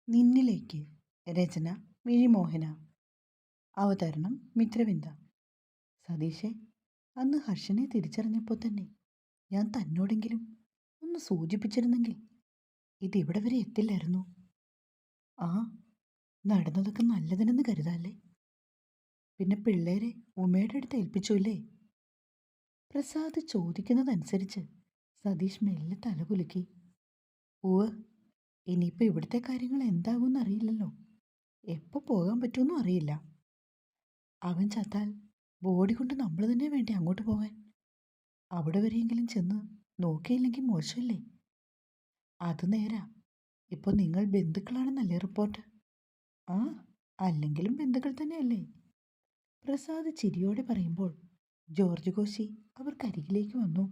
നിന്നിലേക്ക്. രചന മിഴിമോഹന. അവതരണം മിത്രവിന്ദ. സതീഷേ, അന്ന് ഹർഷനെ തിരിച്ചറിഞ്ഞപ്പോൾ തന്നെ ഞാൻ തന്നോടെങ്കിലും ഒന്ന് സൂചിപ്പിച്ചിരുന്നെങ്കിൽ ഇതിവിടെ വരെ എത്തില്ലായിരുന്നു. ആ, നടന്നതൊക്കെ നല്ലതിനെന്ന് കരുതാല്ലേ. പിന്നെ പിള്ളേരെ ഉമയുടെ അടുത്ത് ഏൽപ്പിച്ചുല്ലേ? പ്രസാദ് ചോദിക്കുന്നതനുസരിച്ച് സതീഷ് മെല്ലെ തലകുലുക്കി. ഉവ്, ഇനിയിപ്പോൾ ഇവിടുത്തെ കാര്യങ്ങൾ എന്താകുമെന്ന് അറിയില്ലല്ലോ. എപ്പോൾ പോകാൻ പറ്റുമെന്നും അറിയില്ല. അവൻ ചത്താൽ ബോഡി കൊണ്ട് നമ്മൾ തന്നെ വേണ്ടേ അങ്ങോട്ട് പോകാൻ? അവിടെ വരെയെങ്കിലും ചെന്ന് നോക്കിയില്ലെങ്കിൽ മോശമല്ലേ? അത് നേരാ. ഇപ്പോൾ നിങ്ങൾ ബന്ധുക്കളാണെന്നല്ലേ റിപ്പോർട്ട്? ആ, അല്ലെങ്കിലും ബന്ധുക്കൾ തന്നെയല്ലേ? പ്രസാദ് ചിരിയോടെ പറയുമ്പോൾ ജോർജ് കോശി അവർക്കരികിലേക്ക് വന്നു.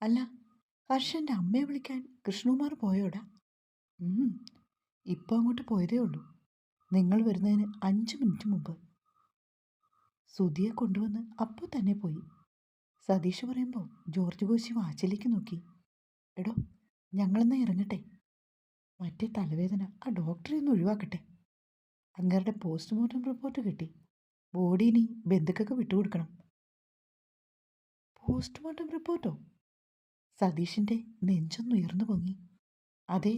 അല്ല, ഹർഷൻ്റെ അമ്മയെ വിളിക്കാൻ കൃഷ്ണകുമാർ പോയോടാ? ഇപ്പോൾ അങ്ങോട്ട് പോയതേ ഉള്ളൂ. നിങ്ങൾ വരുന്നതിന് 5 മിനിറ്റ് മുമ്പ്. സുധിയെ കൊണ്ടുവന്ന് അപ്പോൾ തന്നെ പോയി. സതീഷ് പറയുമ്പോൾ ജോർജ് കോശി വാച്ചിലേക്ക് നോക്കി. എടോ, ഞങ്ങളെന്നാ ഇറങ്ങട്ടെ. മറ്റേ തലവേദന ആ ഡോക്ടറെ ഒന്ന് ഒഴിവാക്കട്ടെ. അങ്ങേരുടെ പോസ്റ്റ്മോർട്ടം റിപ്പോർട്ട് കിട്ടി. ബോഡി ഇനി ബന്ധുക്കൾക്ക് വിട്ടുകൊടുക്കണം. പോസ്റ്റ്മോർട്ടം റിപ്പോർട്ടോ? സതീഷിൻ്റെ നെഞ്ചൊന്നുയർന്നു പൊങ്ങി. അതെ,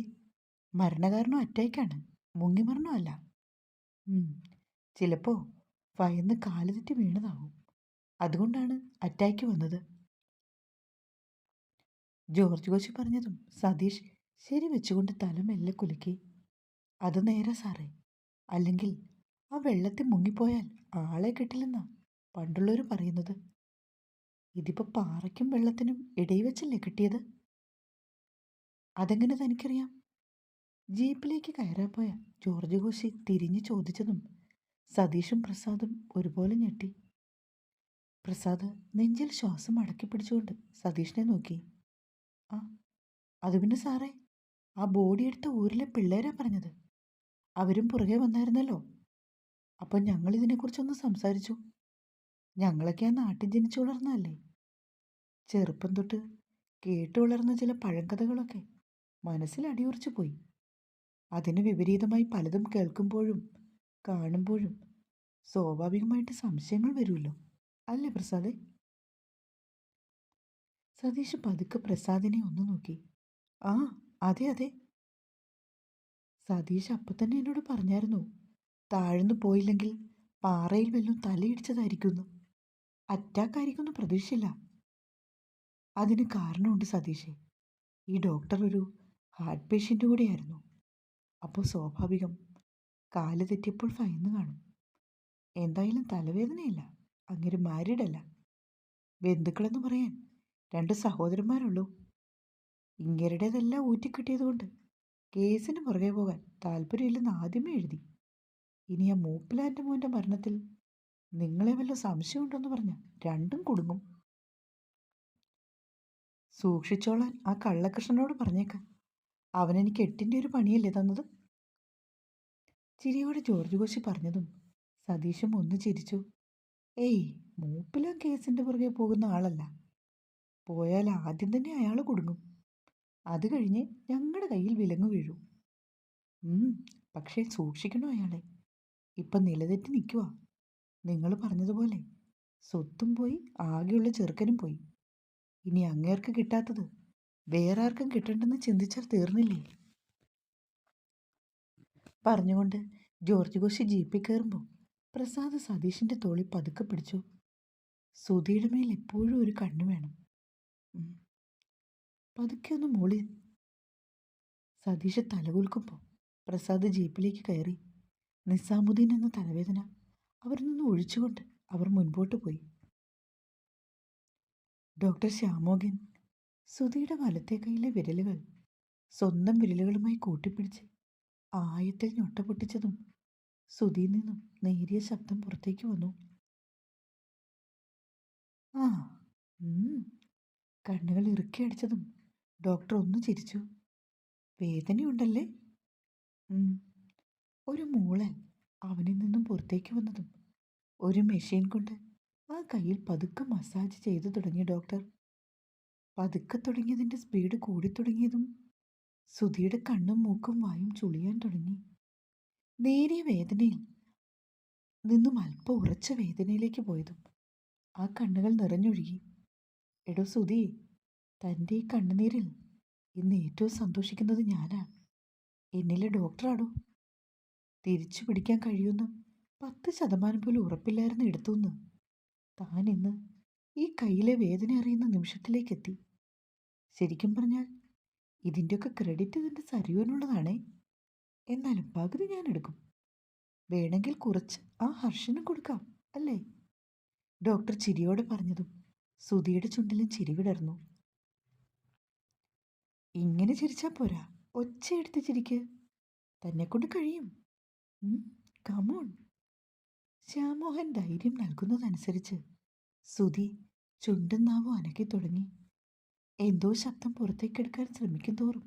മരണകാരണം അറ്റാക്കാണ്, മുങ്ങിമരണമല്ല. ചിലപ്പോൾ ഭയന്ന് കാലുതെറ്റി വീണതാവും. അതുകൊണ്ടാണ് അറ്റാക്ക് വന്നത്. ജോർജ് കോശി പറഞ്ഞതും സതീഷ് ശരി വെച്ചുകൊണ്ട് തല മെല്ലെ കുലുക്കി. അത് നേരെ സാറേ. അല്ലെങ്കിൽ ആ വെള്ളത്തിൽ മുങ്ങിപ്പോയാൽ ആളെ കിട്ടില്ലെന്നാ പണ്ടുള്ളവർ പറയുന്നത്. ഇതിപ്പോൾ പാറയ്ക്കും വെള്ളത്തിനും ഇടയിൽ വെച്ചല്ലേ കിട്ടിയത്? അതെങ്ങനെ തനിക്കറിയാം? ജീപ്പിലേക്ക് കയറാൻ പോയ ജോർജ് കോശി തിരിഞ്ഞു ചോദിച്ചതും സതീഷും പ്രസാദും ഒരുപോലെ ഞെട്ടി. പ്രസാദ് നെഞ്ചിൽ ശ്വാസം അടക്കി പിടിച്ചുകൊണ്ട് സതീഷിനെ നോക്കി. ആ, അത് പിന്നെ സാറേ, ആ ബോഡി എടുത്ത ഊരിലെ പിള്ളേരാ പറഞ്ഞത്. അവരും പുറകെ വന്നായിരുന്നല്ലോ. അപ്പം ഞങ്ങളിതിനെക്കുറിച്ചൊന്ന് സംസാരിച്ചു. ഞങ്ങളൊക്കെ ആ നാട്ടിൽ ജനിച്ചു വളർന്നതല്ലേ. ചെറുപ്പം തൊട്ട് കേട്ടു വളർന്ന ചില പഴങ്കഥകളൊക്കെ മനസ്സിൽ അടിയുറച്ചു പോയി. അതിന് വിപരീതമായി പലതും കേൾക്കുമ്പോഴും കാണുമ്പോഴും സ്വാഭാവികമായിട്ട് സംശയങ്ങൾ വരുമല്ലോ, അല്ലേ പ്രസാദേ? സതീഷ് പതുക്കെ പ്രസാദിനെ ഒന്ന് നോക്കി. ആ, അതെ അതെ. സതീഷ് അപ്പം തന്നെ എന്നോട് പറഞ്ഞായിരുന്നു, താഴ്ന്നു പോയില്ലെങ്കിൽ പാറയിൽ വല്ലതും തലയിടിച്ചതായിരിക്കുന്നു. അറ്റാക്കായിരിക്കുമെന്ന് പ്രതീക്ഷിച്ചില്ല. അതിന് കാരണമുണ്ട് സതീഷേ. ഈ ഡോക്ടർ ഒരു ഹാർട്ട് പേഷ്യൻ്റ് കൂടിയായിരുന്നു. അപ്പോൾ സ്വാഭാവികം കാല് തെറ്റിയപ്പോൾ ഭയന്ന് കാണും. എന്തായാലും തലവേദനയില്ല. അങ്ങനെ മാരീഡല്ല. ബന്ധുക്കളെന്ന് പറയാൻ 2 സഹോദരന്മാരുള്ളൂ. ഇങ്ങരുടേതെല്ലാം ഊറ്റിക്കിട്ടിയതുകൊണ്ട് കേസിന് പുറകെ പോകാൻ താല്പര്യമില്ലെന്ന് ആദ്യമേ എഴുതി. ഇനി ആ മൂപ്പിലാൻ്റെ മോൻ്റെ മരണത്തിൽ നിങ്ങളെ വല്ല സംശയമുണ്ടെന്ന് പറഞ്ഞ രണ്ടും കുടുങ്ങും. സൂക്ഷിച്ചോളാൻ ആ കള്ളകൃഷ്ണനോട് പറഞ്ഞേക്കാം. അവനെനിക്ക് 8ൻ്റെ ഒരു പണിയല്ലേ തന്നത്? ചിരിയോടെ ജോർജ് കോശി പറഞ്ഞതും സതീഷും ഒന്ന് ചിരിച്ചു. ഏയ്, മൂപ്പിലാൻ കേസിൻ്റെ പുറകെ പോകുന്ന ആളല്ല. പോയാൽ ആദ്യം തന്നെ അയാൾ കുടുങ്ങും. അത് കഴിഞ്ഞ് ഞങ്ങളുടെ കയ്യിൽ വിലങ്ങ് വീഴും. പക്ഷേ സൂക്ഷിക്കണോ അയാളെ? ഇപ്പം നിലതെറ്റി നിൽക്കുക. നിങ്ങൾ പറഞ്ഞതുപോലെ സ്വത്തും പോയി, ആകെയുള്ള ചെറുക്കനും പോയി. ഇനി അങ്ങേർക്ക് കിട്ടാത്തത് വേറെ ആർക്കും കിട്ടണ്ടെന്ന് ചിന്തിച്ചാൽ തീർന്നില്ലേ? പറഞ്ഞുകൊണ്ട് ജോർജ് കോശി ജീപ്പിൽ കയറുമ്പോൾ പ്രസാദ് സതീഷിൻ്റെ തോളിൽ പതുക്കെ പിടിച്ചു. സുധിയുടെ മേൽ എപ്പോഴും ഒരു കണ്ണു വേണം. പതുക്കെ ഒന്ന് മൂളി. സതീഷ് തലകുൽക്കുമ്പോൾ പ്രസാദ് ജീപ്പിലേക്ക് കയറി. നിസാമുദ്ദീൻ എന്ന തലവേദന അവരിൽ നിന്ന് ഒഴിച്ചുകൊണ്ട് അവർ മുൻപോട്ട് പോയി. ഡോക്ടർ ശ്യാമോഗൻ സുധിയുടെ വലത്തെ കൈയിലെ വിരലുകൾ സ്വന്തം വിരലുകളുമായി കൂട്ടിപ്പിടിച്ച് ആയത്തിൽ ഞൊട്ട പൊട്ടിച്ചതും സുധിയിൽ നിന്നും നേരിയ ശബ്ദം പുറത്തേക്ക് വന്നു. ആ, കണ്ണുകൾ ഇറുക്കി അടിച്ചതും ഡോക്ടർ ഒന്ന് ചിരിച്ചു. വേദനയുണ്ടല്ലേ? ഒരു മൂളൽ അവനിൽ നിന്നും പുറത്തേക്ക് വന്നതും ഒരു മെഷീൻ കൊണ്ട് ആ കയ്യിൽ പതുക്കെ മസാജ് ചെയ്തു തുടങ്ങിയ ഡോക്ടർ. പതുക്കെ തുടങ്ങിയതിൻ്റെ സ്പീഡ് കൂടിത്തുടങ്ങിയതും സുധിയുടെ കണ്ണും മൂക്കും വായും ചുളിയാൻ തുടങ്ങി. നേരിയ വേദനയിൽ നിന്നും അല്പം ഉറച്ച വേദനയിലേക്ക് പോയതും ആ കണ്ണുകൾ നിറഞ്ഞൊഴുകി. എടോ സുധി, തൻ്റെ ഈ കണ്ണുനീരിൽ ഇന്ന് ഏറ്റവും സന്തോഷിക്കുന്നത് ഞാനാണ്. എന്നിലെ ഡോക്ടറാടോ. തിരിച്ചു പിടിക്കാൻ കഴിയുമെന്ന് 10% പോലും ഉറപ്പില്ലായിരുന്നു എടുത്തുനിന്ന് താൻ ഇന്ന് ഈ കയ്യിലെ വേദന അറിയുന്ന നിമിഷത്തിലേക്കെത്തി. ശരിക്കും പറഞ്ഞാൽ ഇതിൻ്റെയൊക്കെ ക്രെഡിറ്റ് നിന്റെ സരിയുവിനുള്ളതാണേ. എന്നാലും പകുതി ഞാൻ എടുക്കും. വേണമെങ്കിൽ കുറച്ച് ആ ഹർഷനും കൊടുക്കാം, അല്ലേ? ഡോക്ടർ ചിരിയോടെ പറഞ്ഞതും സുധിയുടെ ചുണ്ടിലും ചിരി വിടർന്നു. ഇങ്ങനെ ചിരിച്ചാൽ പോരാ, ഒച്ചയെടുത്ത് ചിരിക്ക്. തന്നെക്കൊണ്ട് കഴിയും. കമോൺ. ശ്യാമോഹൻ ധൈര്യം നൽകുന്നതനുസരിച്ച് സുധി ചുണ്ടും നാവും അനക്കി തുടങ്ങി. എന്തോ ശബ്ദം പുറത്തേക്കെടുക്കാൻ ശ്രമിക്കും തോറും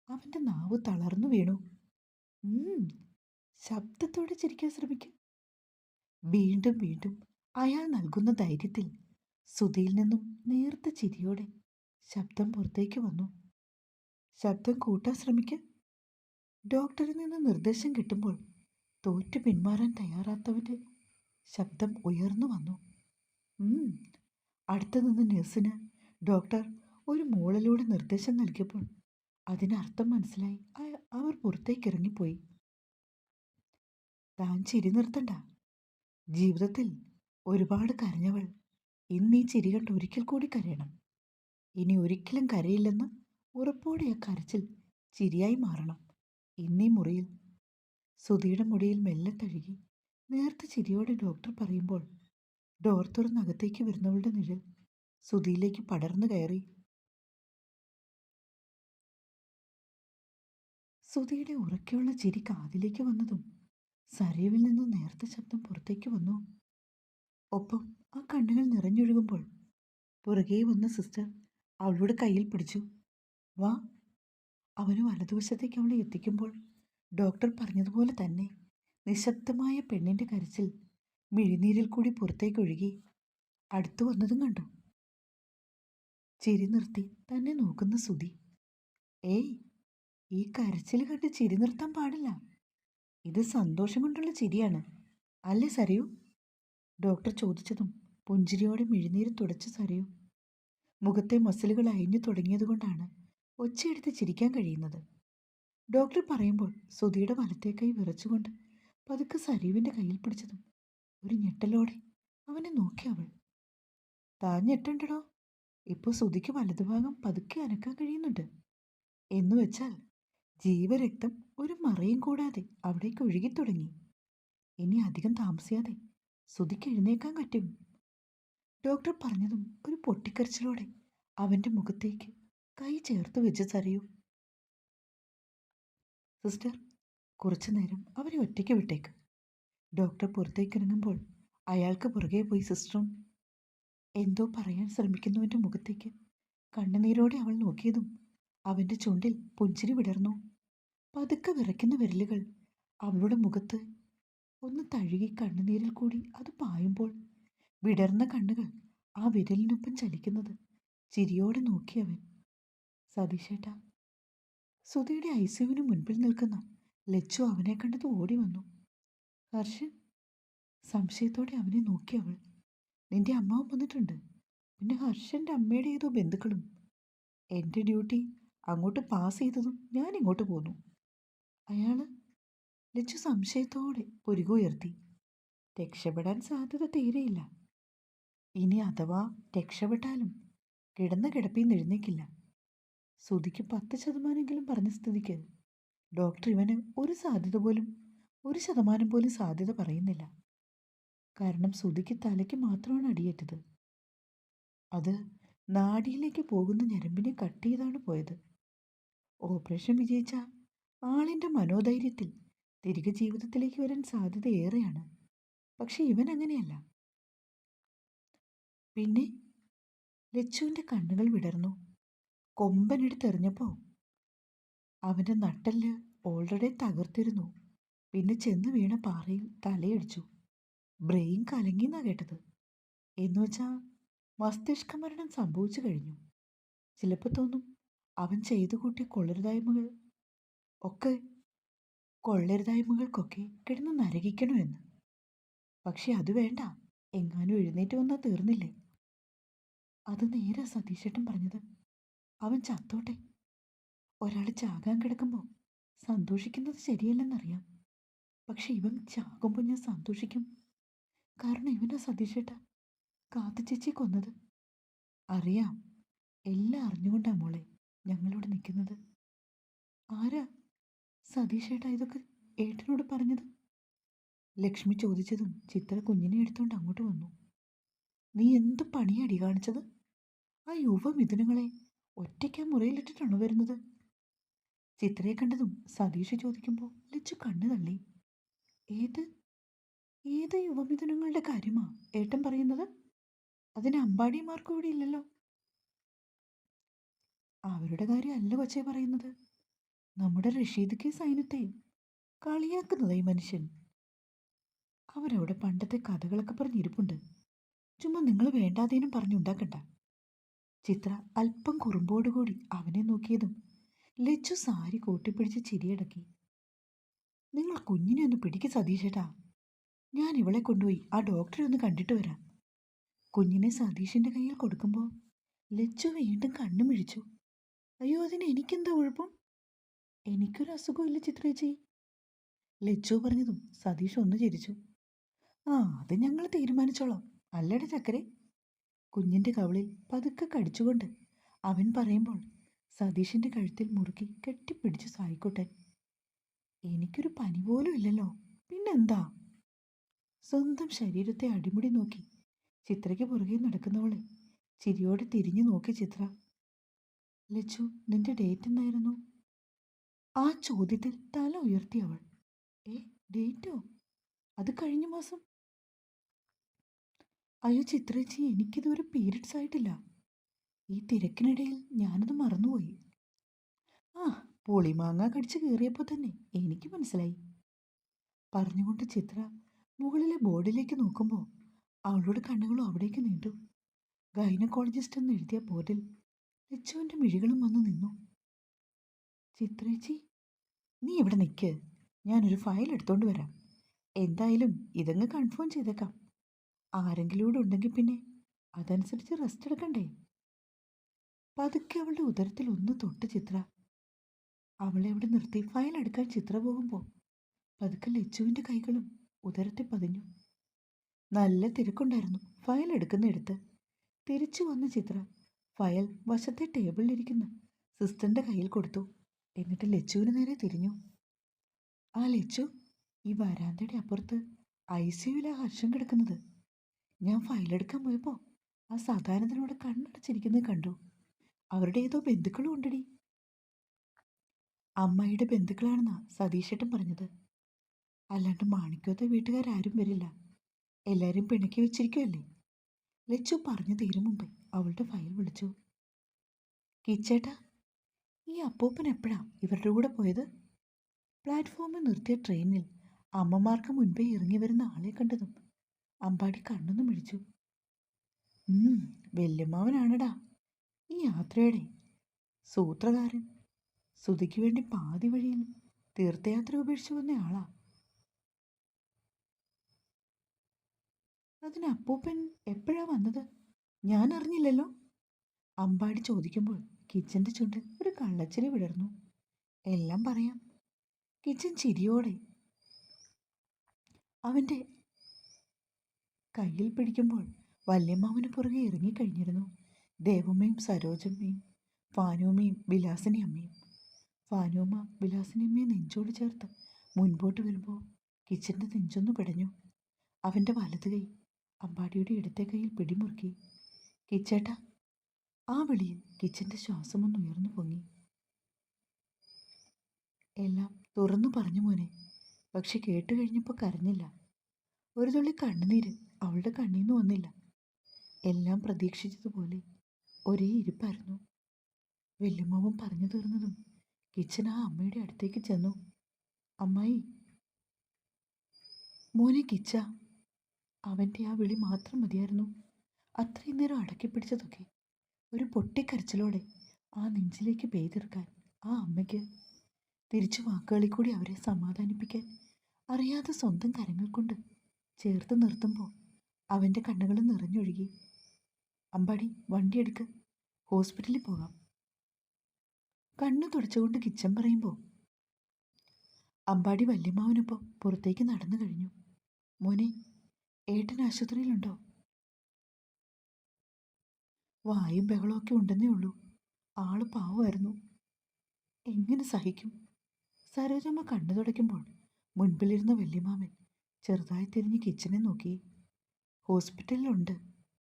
അവൻ്റെ നാവ് തളർന്നു വീണു. ശബ്ദത്തോടെ ചിരിക്കാൻ ശ്രമിക്കും. വീണ്ടും വീണ്ടും അയാൾ നൽകുന്ന ധൈര്യത്തിൽ സുധിയിൽ നിന്നും നേർത്ത ചിരിയോടെ ശബ്ദം പുറത്തേക്ക് വന്നു. ശബ്ദം കൂട്ടാൻ ശ്രമിക്കുക. ഡോക്ടറിൽ നിന്ന് നിർദ്ദേശം കിട്ടുമ്പോൾ തോറ്റു പിന്മാറാൻ തയ്യാറാത്തവൻ്റെ ശബ്ദം ഉയർന്നു വന്നു. അടുത്തു നിന്ന് നഴ്സിന് ഡോക്ടർ ഒരു മോളിലൂടെ നിർദ്ദേശം നൽകിയപ്പോൾ അതിനർത്ഥം മനസ്സിലായി. അവർ പുറത്തേക്ക് ഇറങ്ങിപ്പോയി. താൻ ചിരി നിർത്തണ്ട. ജീവിതത്തിൽ ഒരുപാട് കരഞ്ഞവൾ ഇന്ന് ഈ ചിരി കണ്ട് ഒരിക്കൽ കൂടി കരയണം. ഇനി ഒരിക്കലും കരയില്ലെന്ന് ഉറപ്പോടെ ആ കരച്ചിൽ ചിരിയായി മാറണം. ഇന്നീ മുറിയിൽ. സുധിയുടെ മുടിയിൽ മെല്ലെ തഴുകി നേർത്ത ചിരിയോടെ ഡോക്ടർ പറയുമ്പോൾ ഡോർ തുറന്നകത്തേക്ക് വരുന്നവളുടെ നിഴൽ സുധിയിലേക്ക് പടർന്നു കയറി. സുധിയുടെ ഉറക്കെയുള്ള ചിരി കാതിലേക്ക് വന്നതും സരയുവിൽ നിന്നും നേർത്ത ശബ്ദം പുറത്തേക്ക് വന്നു. ഒപ്പം ആ കണ്ണുകൾ നിറഞ്ഞൊഴുകുമ്പോൾ പുറകെ വന്ന സിസ്റ്റർ അവളുടെ കയ്യിൽ പിടിച്ചു. വാ. അവന് വലതുവശത്തേക്ക് അവളെ എത്തിക്കുമ്പോൾ ഡോക്ടർ പറഞ്ഞതുപോലെ തന്നെ നിശബ്ദമായ പെണ്ണിൻ്റെ കരച്ചിൽ മിഴിനീരിൽ കൂടി പുറത്തേക്കൊഴുകി. അടുത്തു വന്നതും കണ്ടു. ചിരി നിർത്തി തന്നെ നോക്കുന്ന സുധി. ഏയ്, ഈ കരച്ചിൽ കണ്ട് ചിരി നിർത്താൻ പാടില്ല. ഇത് സന്തോഷം കൊണ്ടുള്ള ചിരിയാണ്, അല്ലേ സരയു? ഡോക്ടർ ചോദിച്ചതും പുഞ്ചിരിയോടെ മിഴിനീര് തുടച്ച സരയു. മുഖത്തെ മസിലുകൾ അയഞ്ഞു തുടങ്ങിയതുകൊണ്ടാണ് ഒച്ചയെടുത്ത് ചിരിക്കാൻ കഴിയുന്നത്. ഡോക്ടർ പറയുമ്പോൾ സുധിയുടെ വലത്തെ കൈ വിറച്ചുകൊണ്ട് പതുക്കെ സരയുവിൻ്റെ കയ്യിൽ പിടിച്ചതും ഒരു ഞെട്ടലോടെ അവനെ നോക്കി അവൾ. താൻ ഞെട്ടണ്ടടോ. ഇപ്പോൾ സുധിക്ക് വലതുഭാഗം പതുക്കെ അനക്കാൻ കഴിയുന്നുണ്ട്. എന്നുവെച്ചാൽ ജീവരക്തം ഒരു മറയും കൂടാതെ അവിടേക്ക് ഒഴുകിത്തുടങ്ങി. ഇനി അധികം താമസിയാതെ സുധിക്ക് എഴുന്നേക്കാൻ പറ്റും. ഡോക്ടർ പറഞ്ഞതും ഒരു പൊട്ടിക്കരച്ചിലോടെ അവൻ്റെ മുഖത്തേക്ക് കൈ ചേർത്ത് വെച്ച് സരയു. സിസ്റ്റർ, കുറച്ചു നേരം അവരെ ഒറ്റയ്ക്ക് വിട്ടേക്ക്. ഡോക്ടർ പുറത്തേക്ക് ഇറങ്ങുമ്പോൾ അയാൾക്ക് പുറകെ പോയി സിസ്റ്ററും. എന്തോ പറയാൻ ശ്രമിക്കുന്നവൻ്റെ മുഖത്തേക്ക് കണ്ണുനീരോടെ അവൾ നോക്കിയതും അവൻ്റെ ചുണ്ടിൽ പുഞ്ചിരി വിടർന്നു. പതുക്കെ വിറയ്ക്കുന്ന വിരലുകൾ അവളുടെ മുഖത്ത് ഒന്ന് തഴുകി കണ്ണുനീരിൽ കൂടി അത് പായുമ്പോൾ വിടർന്ന കണ്ണുകൾ ആ വിരലിനൊപ്പം ചലിക്കുന്നത് ചിരിയോടെ നോക്കിയവൻ. സതീശേട്ടാ. സുധിയുടെ ഐസിയുവിന് മുൻപിൽ നിൽക്കുന്ന ലച്ചു അവനെ കണ്ടത് ഓടി വന്നു. ഹർഷൻ. സംശയത്തോടെ അവനെ നോക്കി അവൾ. നിന്റെ അമ്മാവും വന്നിട്ടുണ്ട്. പിന്നെ ഹർഷൻ്റെ അമ്മയുടെ ഏതോ ബന്ധുക്കളും. എൻ്റെ ഡ്യൂട്ടി അങ്ങോട്ട് പാസ് ചെയ്തതും ഞാൻ ഇങ്ങോട്ട് പോന്നു. അയാള്? ലച്ചു സംശയത്തോടെ പുരുകുയർത്തി. രക്ഷപ്പെടാൻ സാധ്യത തീരെയില്ല. ഇനി അഥവാ രക്ഷപ്പെട്ടാലും കിടന്ന കിടപ്പിന്ന് എഴുന്നേക്കില്ല. സുധിക്ക് 10% പറഞ്ഞ സ്ഥിതിക്ക് ഡോക്ടർ ഇവന് ഒരു ശതമാനം പോലും സാധ്യത പറയുന്നില്ല. കാരണം സുധിക്ക് തലയ്ക്ക് മാത്രമാണ് അടിയേറ്റത്. അത് നാഡിയിലേക്ക് പോകുന്ന ഞരമ്പിനെ കട്ട് ചെയ്താണ് പോയത്. ഓപ്പറേഷൻ വിജയിച്ച ആളിൻ്റെ മനോധൈര്യത്തിൽ തിരികെ ജീവിതത്തിലേക്ക് വരാൻ സാധ്യത ഏറെയാണ്. പക്ഷെ ഇവൻ അങ്ങനെയല്ല. പിന്നെ ലച്ചുവിൻ്റെ കണ്ണുകൾ വിടർന്നു. കൊമ്പനെടുത്തെറിഞ്ഞപ്പോൾ അവൻ്റെ നട്ടെല്ല് ഓൾറെഡി തകർത്തിരുന്നു. പിന്നെ ചെന്ന് വീണ പാറയിൽ തലയിടിച്ചു. ബ്രെയിൻ കലങ്ങിന്നാ കേട്ടത്. എന്നുവെച്ചാൽ മസ്തിഷ്ക മരണം സംഭവിച്ചു കഴിഞ്ഞു. ചിലപ്പോൾ തോന്നും അവൻ ചെയ്തു കൂട്ടിയ കൊള്ളരുതായ്മകൾ ഒക്കെ കൊള്ളരുതായ്മകൾക്കൊക്കെ കിടന്ന് നരകിക്കണമെന്ന്. പക്ഷെ അത് വേണ്ട, എങ്ങാനും എഴുന്നേറ്റ് വന്നാൽ തീർന്നില്ലേ. അത് നേരാ സതീശേട്ടൻ പറഞ്ഞത്. അവൻ ചത്തോട്ടെ. ഒരാൾ ചാകാൻ കിടക്കുമ്പോൾ സന്തോഷിക്കുന്നത് ശരിയല്ലെന്നറിയാം. പക്ഷെ ഇവൻ ചാകുമ്പോൾ ഞാൻ സന്തോഷിക്കും. കാരണം ഇവനാ സതീശേട്ടാ കാത്തു ചേച്ചിയെ കൊന്നത്. അറിയാം, എല്ലാം അറിഞ്ഞുകൊണ്ടാ മോളെ ഞങ്ങളിവിടെ നിൽക്കുന്നത്. ആരാ സതീശേട്ടാ ഇതൊക്കെ ഏട്ടനോട് പറഞ്ഞത്? ലക്ഷ്മി ചോദിച്ചതും ചിത്ര കുഞ്ഞിനെ എടുത്തുകൊണ്ട് അങ്ങോട്ട് വന്നു. നീ എന്ത് പണിയടി കാണിച്ചത്? ആ യുവമിഥുനങ്ങളെ ഒറ്റയ്ക്കാ മുറിയിലിട്ടിട്ടാണോ വരുന്നത്? ചിത്രയെ കണ്ടതും സതീഷ് ചോദിക്കുമ്പോൾ ലച്ചു കണ്ണു തള്ളി. ഏത് ഏത് യുവമിഥുനങ്ങളുടെ കാര്യമാ ഏട്ടൻ പറയുന്നത്? അതിന് അമ്പാടിമാർക്കും ഇവിടെ ഇല്ലല്ലോ. അവരുടെ കാര്യമല്ല കൊച്ചേ പറയുന്നത്. നമ്മുടെ റഷീദ് സൈന്യത്തെയും കളിയാക്കുന്നതായി മനുഷ്യൻ. അവരവിടെ പണ്ടത്തെ കഥകളൊക്കെ പറഞ്ഞിരിപ്പുണ്ട്. ചുമ്മാ നിങ്ങൾ വേണ്ടാതേനും പറഞ്ഞുണ്ടാക്കണ്ട. ചിത്ര അല്പം കുറുമ്പോടുകൂടി അവനെ നോക്കിയതും ലച്ചു സാരി കൂട്ടിപ്പിടിച്ച് ചിരിയടക്കി. നിങ്ങൾ കുഞ്ഞിനെ ഒന്ന് പിടിക്ക് സതീഷേട്ടാ. ഞാൻ ഇവളെ കൊണ്ടുപോയി ആ ഡോക്ടറെ ഒന്ന് കണ്ടിട്ട് വരാം. കുഞ്ഞിനെ സതീഷിന്റെ കയ്യിൽ കൊടുക്കുമ്പോൾ ലച്ചു വീണ്ടും കണ്ണു മിഴിച്ചു. അയ്യോ, അതിന് എനിക്കെന്താ കുഴപ്പം? എനിക്കൊരു അസുഖമില്ല ചിത്രേച്ചി. ലച്ചു പറഞ്ഞതും സതീഷ് ഒന്ന് ചിരിച്ചു. ആ, അത് ഞങ്ങൾ തീരുമാനിച്ചോളാം, അല്ലട ചക്കരെ. കുഞ്ഞിന്റെ കവിളിൽ പതുക്കെ കടിച്ചുകൊണ്ട് അവൻ പറയുമ്പോൾ സതീഷിന്റെ കഴുത്തിൽ മുറുക്കി കെട്ടിപ്പിടിച്ചു സായിക്കോട്ടെ. എനിക്കൊരു പനി പോലും ഇല്ലല്ലോ, പിന്നെന്താ? സ്വന്തം ശരീരത്തെ അടിമുടി നോക്കി ചിത്രയ്ക്ക് പുറകെ നടക്കുന്നവളെ ചിരിയോടെ തിരിഞ്ഞു നോക്കി ചിത്ര. ലച്ചു, നിന്റെ ഡേറ്റ് എന്നായിരുന്നു? ആ ചോദ്യത്തിൽ തല ഉയർത്തി അവൾ. ഡേറ്റോ? അത് കഴിഞ്ഞ മാസം. അയ്യോ ചിത്രേച്ചി, എനിക്കിതുവരെ പീരിയഡ്സ് ആയിട്ടില്ല. ഈ തിരക്കിനിടയിൽ ഞാനത് മറന്നുപോയി. ആ, പുളിമാങ്ങ കടിച്ച് കീറിയപ്പോൾ തന്നെ എനിക്ക് മനസ്സിലായി. പറഞ്ഞുകൊണ്ട് ചിത്ര മുകളിലെ ബോർഡിലേക്ക് നോക്കുമ്പോൾ അവളുടെ കണ്ണുകളും അവിടേക്ക് നീണ്ടു. ഗൈനക്കോളജിസ്റ്റ് എന്ന് എഴുതിയ ബോർഡിൽ ലച്ചുവിൻ്റെ മിഴികളും വന്ന് നിന്നു. ചിത്രേച്ചി, നീ ഇവിടെ നിൽക്ക്, ഞാനൊരു ഫയൽ എടുത്തോണ്ട് വരാം. എന്തായാലും ഇതങ്ങ് കൺഫേം ചെയ്തേക്കാം. ആരെങ്കിലും ഇവിടെ ഉണ്ടെങ്കിൽ പിന്നെ അതനുസരിച്ച് റെസ്റ്റ് എടുക്കണ്ടേ? പതുക്കെ അവളുടെ ഉദരത്തിൽ ഒന്ന് തൊട്ട് ചിത്ര. അവളെ അവിടെ നിർത്തി ഫയൽ എടുക്കാൻ ചിത്ര പോകുമ്പോൾ പതുക്കെ ലച്ചുവിൻ്റെ കൈകളും ഉദരത്തിൽ പതിഞ്ഞു. നല്ല തിരക്കുണ്ടായിരുന്നു ഫയൽ എടുക്കുന്നിടത്ത്. തിരിച്ചു വന്ന ചിത്ര ഫയൽ വശത്തെ ടേബിളിലിരിക്കുന്ന സിസ്റ്ററിൻ്റെ കയ്യിൽ കൊടുത്തു. എന്നിട്ട് ലച്ചുവിന് നേരെ തിരിഞ്ഞു. ആ ലച്ചു, ഈ വരാന്തയുടെ അപ്പുറത്ത് ICUവിലെ ഹർഷം കിടക്കുന്നത്. ഞാൻ ഫയലെടുക്കാൻ പോയപ്പോൾ ആ സാധാരണത്തിനോട് കണ്ണടച്ചിരിക്കുന്നത് കണ്ടു. അവരുടെ ഏതോ ബന്ധുക്കളും ഉണ്ടടി. അമ്മായിയുടെ ബന്ധുക്കളാണെന്നാ സതീശേട്ടൻ പറഞ്ഞത്. അല്ലാണ്ട് മാണിക്കത്തെ വീട്ടുകാരും വരില്ല. എല്ലാവരും പിണക്കി വെച്ചിരിക്കുമല്ലേ. ലച്ചു പറഞ്ഞു തീരും മുമ്പേ അവളുടെ ഫയൽ വിളിച്ചു. കിച്ചേട്ടാ, ഈ അപ്പൂപ്പൻ എപ്പോഴാ ഇവരുടെ കൂടെ പോയത്? പ്ലാറ്റ്ഫോമിൽ നിർത്തിയ ട്രെയിനിൽ അമ്മമാർക്ക് മുൻപേ ഇറങ്ങി വരുന്ന ആളെ കണ്ടതും അമ്പാടി കണ്ണൊന്നും മിഴിച്ചു. വല്യമ്മാവനാണടാ ഈ യാത്രയുടെ സൂത്രധാരൻ. സുധിക്ക് വേണ്ടി പാതി വഴിയിൽ തീർത്ഥയാത്ര ഉപേക്ഷിച്ചു വന്ന ആളാ. അതിന് അപ്പൂപ്പൻ എപ്പോഴാ വന്നത്? ഞാൻ അറിഞ്ഞില്ലല്ലോ. അമ്പാടി ചോദിക്കുമ്പോൾ കിച്ചന്റെ ചുണ്ടിൽ ഒരു കള്ളച്ചിരി വിടർന്നു. എല്ലാം പറയാം. കിച്ചൻ ചിരിയോടെ അവൻ്റെ കയ്യിൽ പിടിക്കുമ്പോൾ വല്യമ്മാവന് പുറകെ ഇറങ്ങിക്കഴിഞ്ഞിരുന്നു ദേവമ്മയും സരോജമ്മയും ഫാനൂമ്മയും വിലാസിനി അമ്മയും. ഫാനൂമ്മ വിലാസിനി അമ്മയെ നെഞ്ചോട് ചേർത്ത് മുൻപോട്ട് വരുമ്പോൾ കിച്ചൻ്റെ നെഞ്ചൊന്ന് പിടഞ്ഞു. അവൻ്റെ വലത് കൈ അമ്പാടിയുടെ ഇടത്തെ കൈയിൽ പിടിമുറുക്കി. കിച്ചേട്ടാ, ആ വിളിയിൽ കിച്ചൻ്റെ ശ്വാസമൊന്ന് ഉയർന്നു പൊങ്ങി. എല്ലാം തുറന്നു പറഞ്ഞു മോനെ. പക്ഷെ കേട്ടു കഴിഞ്ഞപ്പോൾ കരഞ്ഞില്ല. ഒരു തുള്ളി കണ്ണുനീര് അവളുടെ കണ്ണീന്ന് വന്നില്ല. എല്ലാം പ്രതീക്ഷിച്ചതുപോലെ ഒരേ ഇരിപ്പായിരുന്നു. വല്യമ്മാവൻ പറഞ്ഞു തീർന്നതും കിച്ചൻ ആ അമ്മയുടെ അടുത്തേക്ക് ചെന്നു. അമ്മായി, മോനെ കിച്ച. അവൻ്റെ ആ വിളി മാത്രം മതിയായിരുന്നു അത്രയും നേരം അടക്കിപ്പിടിച്ചതൊക്കെ ഒരു പൊട്ടിക്കരച്ചിലോടെ ആ നെഞ്ചിലേക്ക് പെയ്തിറക്കാൻ ആ അമ്മയ്ക്ക്. തിരിച്ചു വാക്കുകളിൽ കൂടി അവരെ സമാധാനിപ്പിക്കാൻ അറിയാതെ സ്വന്തം കരങ്ങൾ കൊണ്ട് ചേർത്ത് നിർത്തുമ്പോൾ അവൻ്റെ കണ്ണുകൾ നിറഞ്ഞൊഴുകി. അമ്പാടി, വണ്ടിയെടുക്ക്, ഹോസ്പിറ്റലിൽ പോകാം. കണ്ണു തുടച്ചുകൊണ്ട് കിച്ചൻ പറയുമ്പോൾ അമ്പാടി വല്യമ്മാവനൊപ്പം പുറത്തേക്ക് നടന്നു കഴിഞ്ഞു. മോനെ, ഏട്ടൻ ആശുപത്രിയിലുണ്ടോ? വായും ബഹളമൊക്കെ ഉണ്ടെന്നേ ഉള്ളൂ. ആള് പാവമായിരുന്നു. എങ്ങനെ സഹിക്കും? സരോജമ്മ കണ്ണു തുടയ്ക്കുമ്പോൾ മുൻപിലിരുന്ന വല്യമാമൻ ചെറുതായി തിരിഞ്ഞ് കിച്ചനെ നോക്കി. ഹോസ്പിറ്റലിലുണ്ട്.